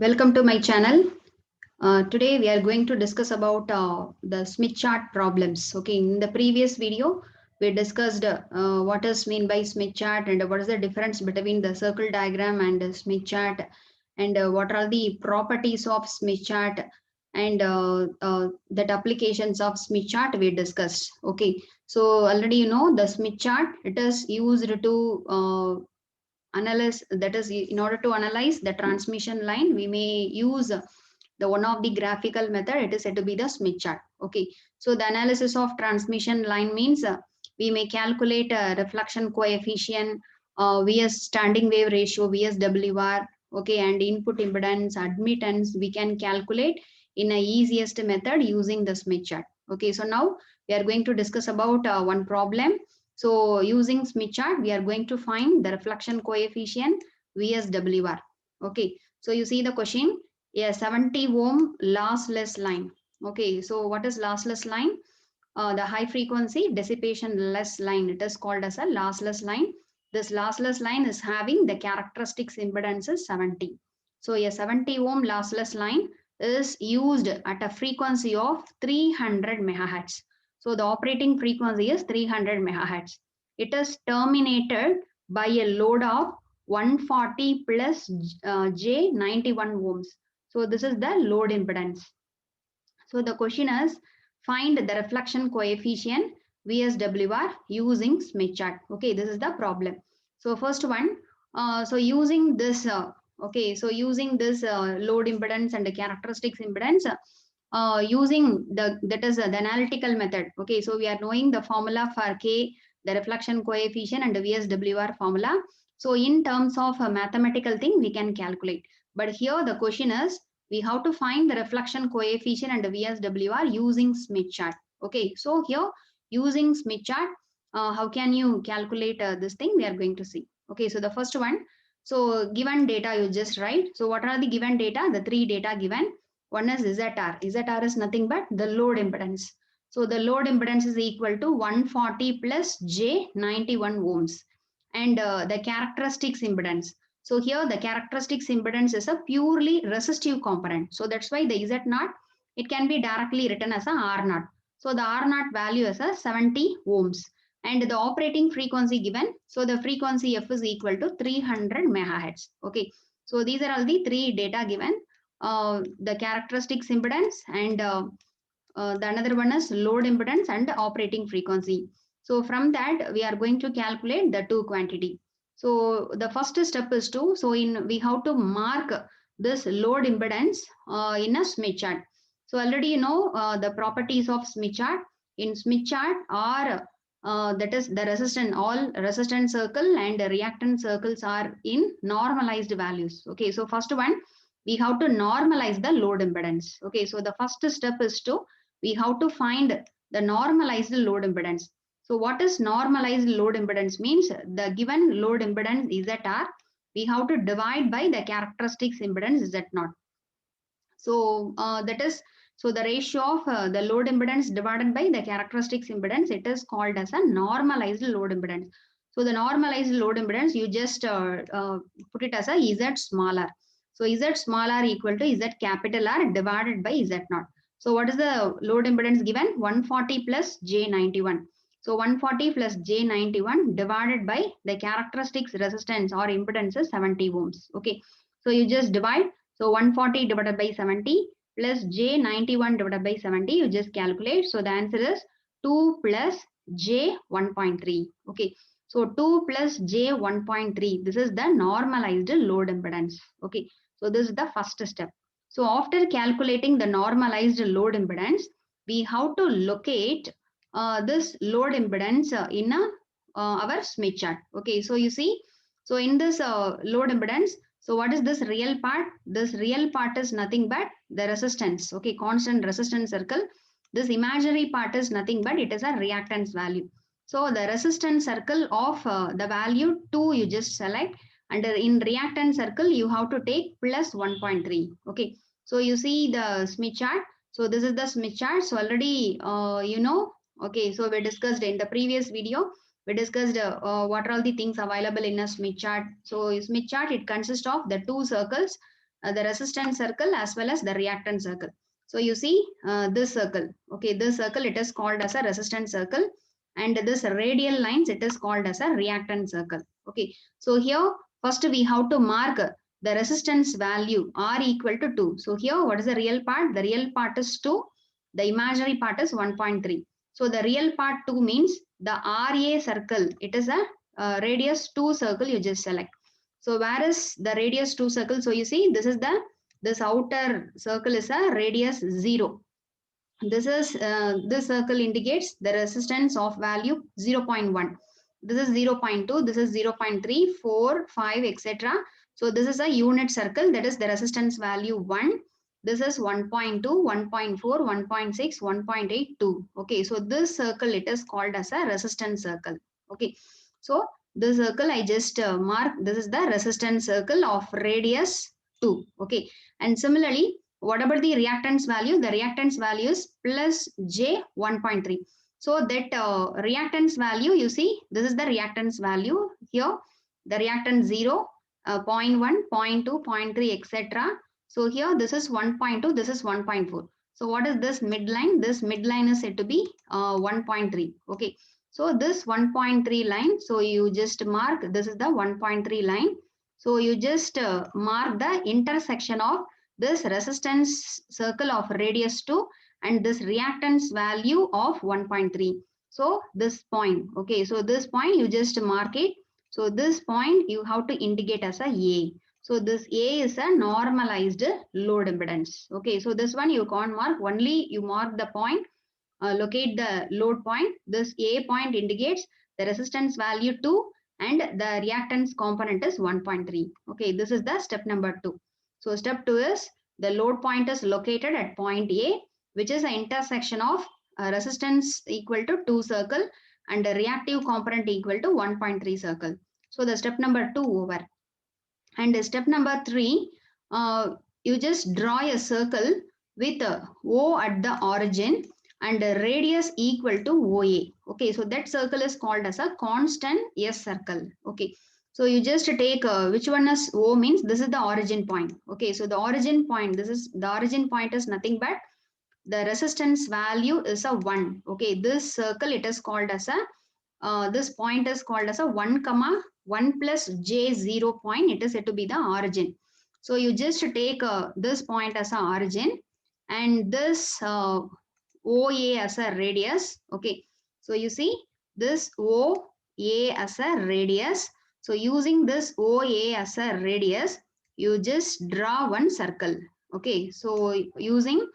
Welcome to my channel. Today we are going to discuss about the Smith chart problems. Okay, in the previous video we discussed what is mean by Smith chart and what is the difference between the circle diagram and the Smith chart, and what are the properties of Smith chart, and that applications of Smith chart we discussed. Okay, so already you know the Smith chart, it is used to analyze, that is in order to analyze the transmission line we may use the one of the graphical method, it is said to be the Smith chart. Okay, so the analysis of transmission line means we may calculate reflection coefficient, vs standing wave ratio, vswr. Okay, and input impedance, admittance we can calculate in a easiest method using the Smith chart. Okay, so now we are going to discuss about one problem. So using Smith chart, we are going to find the reflection coefficient VSWR. Okay, so you see the question, a 70 ohm lossless line. Okay, so what is lossless line? The high frequency dissipation less line, it is called as a lossless line. This lossless line is having the characteristics impedance is 70. So a 70 ohm lossless line is used at a frequency of 300 megahertz. So the operating frequency is 300 megahertz. It is terminated by a load of 140 plus J91 ohms. So this is the load impedance. So the question is, find the reflection coefficient VSWR using Smith chart. Okay, this is the problem. So first one, so using this, using this load impedance and the characteristics impedance, using that is the analytical method. Okay, so we are knowing the formula for K, the reflection coefficient, and the VSWR formula. So in terms of a mathematical thing, we can calculate. But here the question is, we have to find the reflection coefficient and the VSWR using Smith chart. Okay, so here using Smith chart, how can you calculate this thing? We are going to see. Okay, so the first one, so given data you just write. So what are the given data? The three data given. One is ZR. ZR is nothing but the load impedance. So the load impedance is equal to 140 plus J91 ohms, and the characteristics impedance. So here the characteristics impedance is a purely resistive component. So that's why the Z naught, it can be directly written as a R naught. So the R naught value is a 70 ohms, and the operating frequency given. So the frequency F is equal to 300 megahertz. Okay. So these are all the three data given. The characteristics impedance, and the another one is load impedance and operating frequency. So from that we are going to calculate the two quantity. So the first step is to, so in we have to mark this load impedance in a Smith chart. So already you know the properties of Smith chart. In Smith chart are that is the resistance, all resistance circle and reactant circles are in normalized values. Okay, so first one, we have to normalize the load impedance. Okay, so the first step is to, we have to find the normalized load impedance. So what is normalized load impedance means? The given load impedance ZR, we have to divide by the characteristics impedance Z0. So that is, so the ratio of the load impedance divided by the characteristics impedance, it is called as a normalized load impedance. So the normalized load impedance, you just put it as a Z smaller. So Z smaller equal to Z capital R divided by Z0. So what is the load impedance given? 140 plus J91. So 140 plus J91 divided by the characteristics resistance or impedance is 70 ohms. Okay. So you just divide. So 140 divided by 70 plus J91 divided by 70, you just calculate. So the answer is 2 plus J 1.3. Okay. So 2 plus J 1.3. This is the normalized load impedance. Okay. So this is the first step. So after calculating the normalized load impedance, we have to locate this load impedance in our Smith chart. Okay. So you see, so in this load impedance, so what is this real part? This real part is nothing but the resistance. Okay, constant resistance circle. This imaginary part is nothing but it is a reactance value. So the resistance circle of the value 2 you just select, and in reactance circle you have to take plus 1.3. Okay, so you see the Smith chart. So this is the Smith chart. So already you know. Okay, so we discussed in the previous video, we discussed what are all the things available in a Smith chart. So Smith chart, it consists of the two circles. the resistance circle as well as the reactance circle. So you see this circle, okay, this circle it is called as a resistance circle, and this radial lines it is called as a reactance circle. Okay, so here first we have to mark the resistance value R equal to 2. So here what is the real part? The real part is 2, the imaginary part is 1.3. So the real part 2 means the RA circle, it is a radius 2 circle you just select. So where is the radius 2 circle? So you see this is this outer circle is a radius 0. This is this circle indicates the resistance of value 0.1. This is 0.2, this is 0.3, 4, 5, etc. So this is a unit circle, that is the resistance value 1. This is 1.2, 1.4, 1.6, 1.82. Okay, so this circle it is called as a resistance circle. Okay, so this circle I just marked, this is the resistance circle of radius 2. Okay, and similarly, what about the reactance value? The reactance value is plus J 1.3. So that reactance value, you see, this is the reactance value here. The reactance 0, 0.1, 0.2, 0.3, etc. So here this is 1.2, this is 1.4. So what is this midline? This midline is said to be 1.3. Okay. So this 1.3 line, so you just mark, this is the 1.3 line. So you just mark the intersection of this resistance circle of radius 2 and this reactance value of 1.3. So this point, okay, so this point you just mark it. So this point you have to indicate as a. So this A is a normalized load impedance. Okay, so this one you can't mark, only you mark the point, locate the load point. This A point indicates the resistance value 2 and the reactance component is 1.3. Okay, this is the step number 2. So step 2 is the load point is located at point A, which is an intersection of resistance equal to 2 circle and a reactive component equal to 1.3 circle. So the step number 2 over. And step number 3, you just draw a circle with O at the origin and a radius equal to OA. Okay, so that circle is called as a constant S circle. Okay, so you just take which one is O means this is the origin point. Okay, so the origin point, this is the origin point is nothing but the resistance value is a 1. Okay, this circle it is called as a this point is called as a 1 comma 1 plus J0 point. It is said to be the origin. So you just take this point as an origin and this OA as a radius. Okay, so you see this OA as a radius. So using this OA as a radius, you just draw one circle. Okay, so using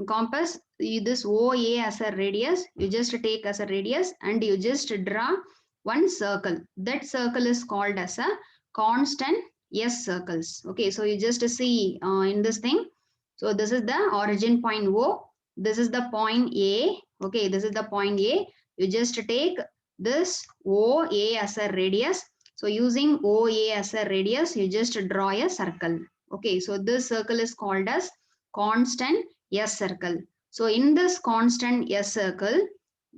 compass, this OA as a radius, you just take as a radius and you just draw one circle. That circle is called as a constant S circles. Okay, so you just see in this thing. So this is the origin point O. This is the point A. Okay, this is the point A. You just take this OA as a radius. So using OA as a radius, you just draw a circle. Okay, so this circle is called as constant S circle. So in this constant S circle,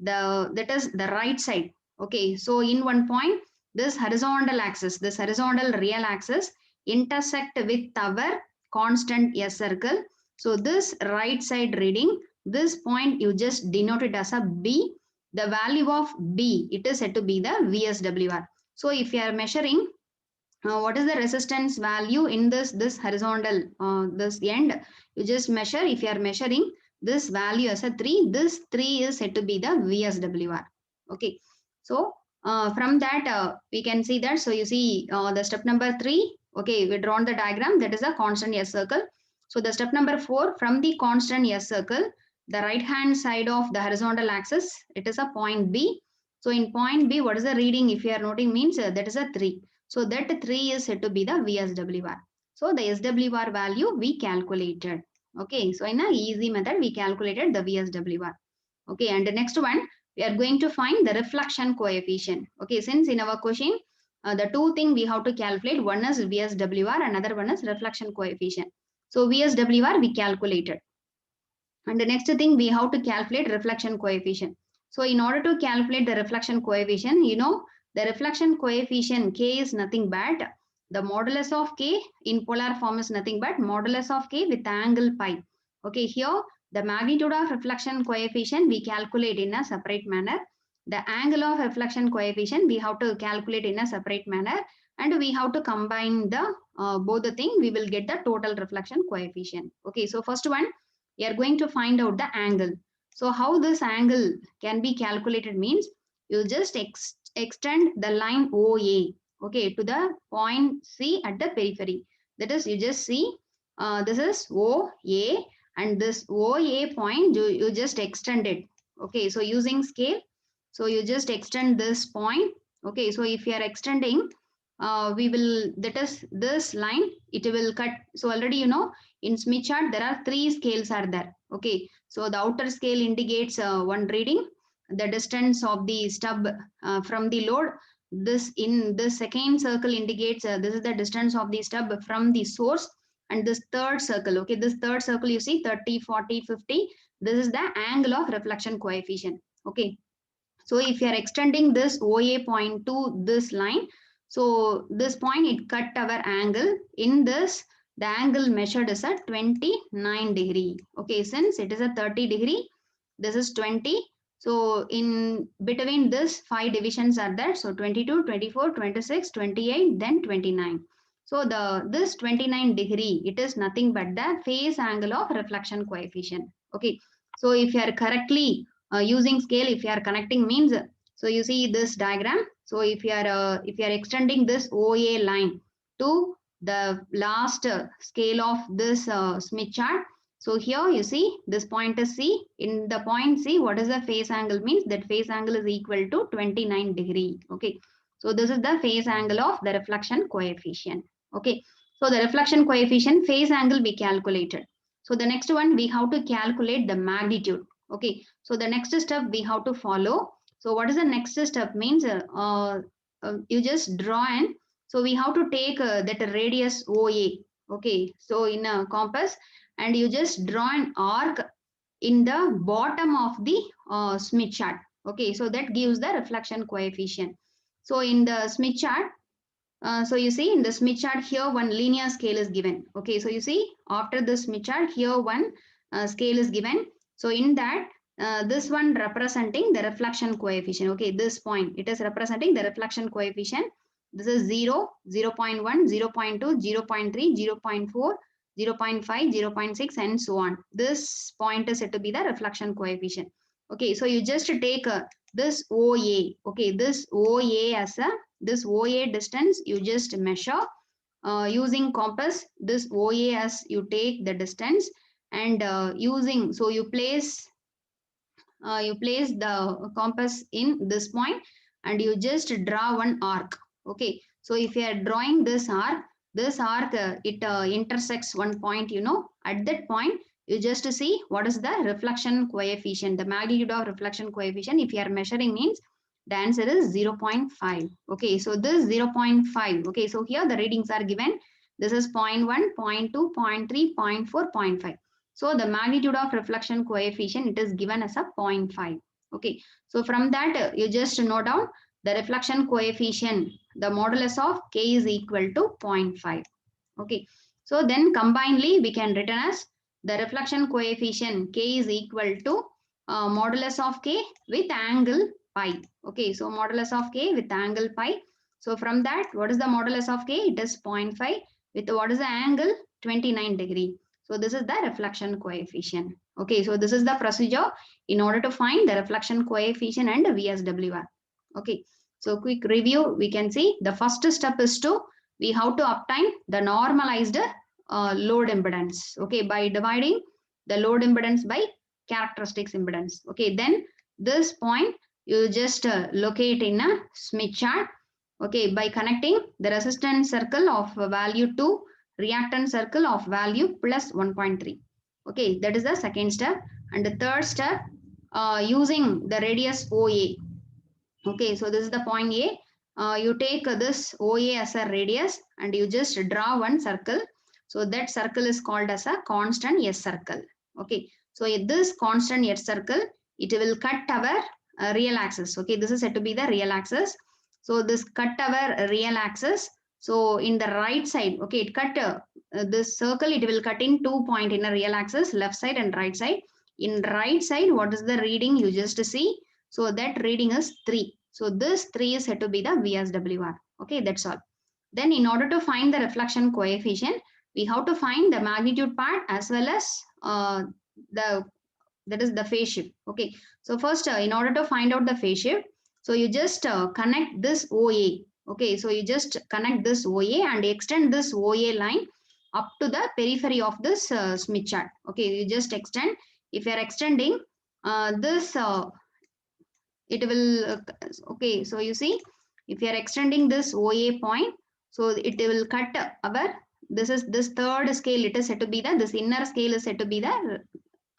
that is the right side. Okay, so in one point, this horizontal axis, this horizontal real axis intersect with our constant S circle. So this right side reading, this point you just denote it as a B. The value of B, it is said to be the VSWR. So if you are measuring what is the resistance value in this horizontal this end, you just measure. If you are measuring this value as a 3, this 3 is said to be the VSWR. Okay, so from that we can see that. So you see the step number 3. Okay, we drawn the diagram, that is a constant S circle. So the step number 4, from the constant S circle, the right hand side of the horizontal axis, it is a point B. So in point B, what is the reading? If you are noting means that is a 3. So that 3 is said to be the VSWR. So the SWR value we calculated. Okay, so in a easy method, we calculated the VSWR. Okay, and the next one, we are going to find the reflection coefficient. Okay, since in our question, the two things we have to calculate, one is VSWR, another one is reflection coefficient. So VSWR we calculated. And the next thing, we have to calculate reflection coefficient. So in order to calculate the reflection coefficient, you know, the reflection coefficient K is nothing but The modulus of k in polar form is nothing but modulus of k with angle pi. Okay, here the magnitude of reflection coefficient we calculate in a separate manner. The angle of reflection coefficient we have to calculate in a separate manner, and we have to combine the both the thing. We will get the total reflection coefficient. Okay, so first one, we are going to find out the angle. So how this angle can be calculated means, you just extend the line OA, okay, to the point C at the periphery. That is, you just see this is OA, and this OA point you just extend it. Okay, so using scale, so you just extend this point. Okay, so if you are extending, we will, that is this line, it will cut. So already you know in Smith chart there are three scales are there. Okay, so the outer scale indicates one reading, the distance of the stub from the load. This in the second circle indicates this is the distance of the stub from the source. And this third circle, okay, this third circle you see 30, 40, 50, this is the angle of reflection coefficient. Okay, so if you are extending this OA point to this line, so this point it cut our angle. In this, the angle measured is at 29 degree. Okay, since it is a 30 degree, this is 20. So in between this 5 divisions are there. So 22, 24, 26, 28, then 29. So this 29 degree, it is nothing but the phase angle of reflection coefficient. Okay, so if you are correctly using scale, if you are connecting means, so you see this diagram. So if you are extending this OA line to the last scale of this Smith chart, so here you see this point is C. In the point C, what is the phase angle means? That phase angle is equal to 29 degree. Okay, so this is the phase angle of the reflection coefficient. Okay, so the reflection coefficient phase angle we calculated. So the next one, we have to calculate the magnitude. Okay, so the next step we have to follow. So what is the next step means? You just draw, and so we have to take that radius OA. Okay, so in a compass, and you just draw an arc in the bottom of the Smith chart. Okay, so that gives the reflection coefficient. So in the Smith chart, so you see in the Smith chart here one linear scale is given. Okay, so you see after the Smith chart here one scale is given. So in that this one representing the reflection coefficient. Okay, this point it is representing the reflection coefficient. This is 0, 0 0.1, 0 0.2, 0 0.3, 0 0.4, 0 0.5, 0 0.6 and so on. This point is said to be the reflection coefficient. Okay, so you just take this OA. Okay, this OA as a this OA distance you just measure using compass. This OA as you take the distance, and using, so you place the compass in this point, and you just draw one arc. Okay, so if you are drawing this arc, it intersects one point, you know, at that point you just see what is the reflection coefficient, the magnitude of reflection coefficient. If you are measuring means, the answer is 0.5. Okay, so this 0.5. Okay, so here the readings are given. This is 0.1, 0.2, 0.3, 0.4, 0.5. So the magnitude of reflection coefficient, it is given as a 0.5. Okay, so from that you just note down the reflection coefficient, the modulus of k is equal to 0.5. Okay, so then combinedly we can written as the reflection coefficient k is equal to modulus of k with angle pi. Okay, so modulus of k with angle pi. So from that, what is the modulus of k? It is 0.5 with what is the angle? 29 degree. So this is the reflection coefficient. Okay, so this is the procedure in order to find the reflection coefficient and VSWR. Okay, so quick review, we can see the first step is to, we have to obtain the normalized load impedance. Okay, by dividing the load impedance by characteristics impedance. Okay, then this point you just locate in a Smith chart. Okay, by connecting the resistance circle of value 2, reactance circle of value plus 1.3. Okay, that is the second step. And the third step, using the radius OA. Okay, so this is the point A. You take this OA as a radius, and you just draw one circle. So that circle is called as a constant S circle. Okay, so this constant S circle, it will cut our real axis. Okay, this is said to be the real axis. So this cut our real axis. So in the right side, okay, it cut this circle, it will cut in 2 point in a real axis, left side and right side. In right side, what is the reading? You just see. So that reading is 3. So this 3 is said to be the VSWR. Okay, that's all. Then in order to find the reflection coefficient, we have to find the magnitude part as well as the that is the phase shift. Okay, so first in order to find out the phase shift, so you just connect this OA. Okay, so you just connect this OA and extend this OA line up to the periphery of this Smith chart. Okay, you just extend. If you are extending this, it will okay. So you see, if you are extending this OA point, so it will cut our this third scale. It is said to be the this inner scale is said to be the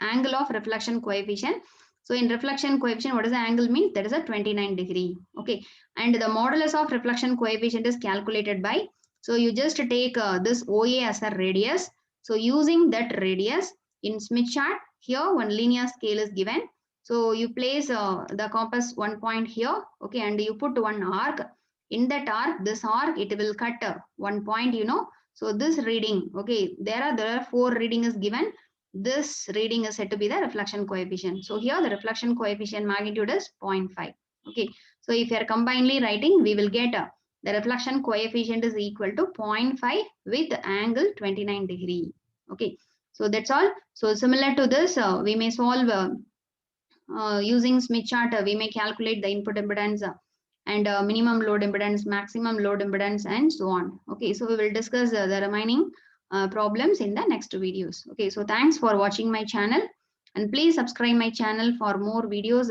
angle of reflection coefficient. So in reflection coefficient, what does the angle mean? That is a 29 degree. Okay, and the modulus of reflection coefficient is calculated by, so you just take this OA as a radius. So using that radius in Smith chart, here one linear scale is given. So you place the compass one point here, okay, and you put one arc. In that arc, this arc, it will cut one point, you know. So this reading, okay, there are 4 reading is given. This reading is said to be the reflection coefficient. So here the reflection coefficient magnitude is 0.5. Okay, so if you are combinedly writing, we will get the reflection coefficient is equal to 0.5 with angle 29 degree. Okay, so that's all. So similar to this, we may solve using Smith chart. We may calculate the input impedance and minimum load impedance, maximum load impedance, and so on. Okay, so we will discuss the remaining problems in the next videos. Okay, so thanks for watching my channel, and please subscribe my channel for more videos.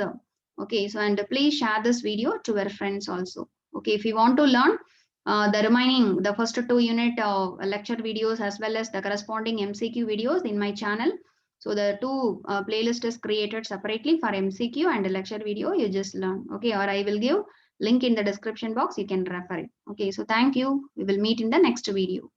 Okay, so and please share this video to your friends also. Okay, if you want to learn the remaining, the first 2 unit lecture videos as well as the corresponding MCQ videos in my channel. So the 2 playlist is created separately for MCQ and lecture video. You just learn. Okay, or I will give link in the description box. You can refer it. Okay, so thank you. We will meet in the next video.